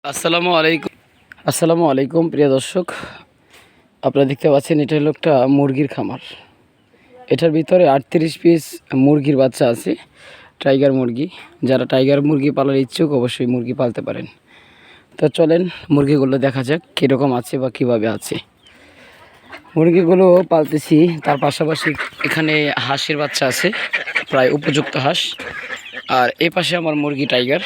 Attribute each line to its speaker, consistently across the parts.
Speaker 1: আসসালামু আলাইকুম প্রিয় দর্শক, আপনারা দেখতে পাচ্ছেন এটা হলো একটা মুরগির খামার। এটার ভিতরে 38 পিস মুরগির বাচ্চা আছে, টাইগার মুরগি। যারা টাইগার মুরগি পালার ইচ্ছুক অবশ্যই মুরগি পালতে পারেন। তো চলেন মুরগিগুলো দেখা যাক কীরকম আছে বা কিভাবে আছে। মুরগিগুলো পালতেছি, তার পাশাপাশি এখানে হাঁসের বাচ্চা আছে, প্রায় উপযুক্ত হাঁস। আর এই পাশে আমার মুরগি টাইগার।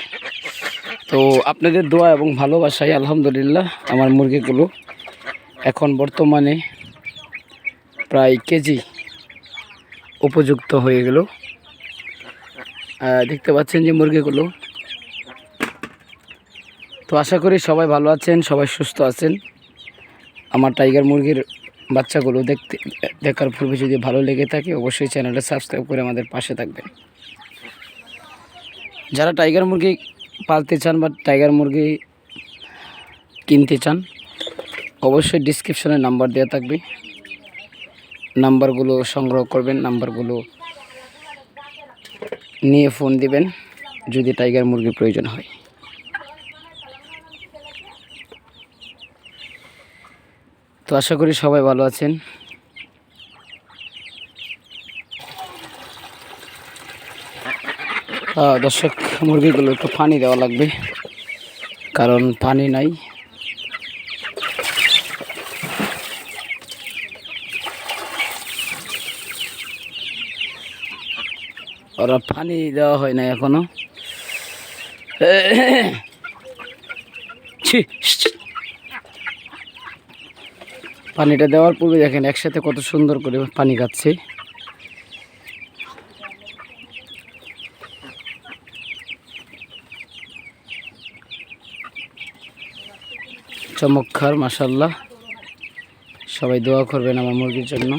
Speaker 1: তো আপনাদের দোয়া এবং ভালোবাসায় আলহামদুলিল্লাহ আমার মুরগিগুলো এখন বর্তমানে প্রায় কেজি উপযুক্ত হয়ে গেল। দেখতে পাচ্ছেন যে মুরগিগুলো। তো আশা করি সবাই ভালো আছেন, সবাই সুস্থ আছেন। আমার টাইগার মুরগির বাচ্চাগুলো দেখার পূর্বে যদি ভালো লেগে থাকে অবশ্যই চ্যানেলটা সাবস্ক্রাইব করে আমাদের পাশে থাকবেন। যারা টাইগার মুরগি পালতে চান বা টাইগার মুরগি কিনতে চান অবশ্যই ডিসক্রিপশনে নাম্বার দেওয়া থাকবে, নাম্বারগুলো সংগ্রহ করবেন, নাম্বারগুলো নিয়ে ফোন দিবেন যদি টাইগার মুরগির প্রয়োজন হয়। তো আশা করি সবাই ভালো আছেন। দর্শক, মুরগিগুলো একটু পানি দেওয়া লাগবে, কারণ পানি নাই। ওরা পানি দেওয়া হয় না এখনো। পানিটা দেওয়ার পূর্বে দেখেন একসাথে কত সুন্দর করে পানি খাচ্ছে। চমৎকার, মাশাআল্লাহ। সবাই দোয়া করবেন আমার মুরগির জন্য।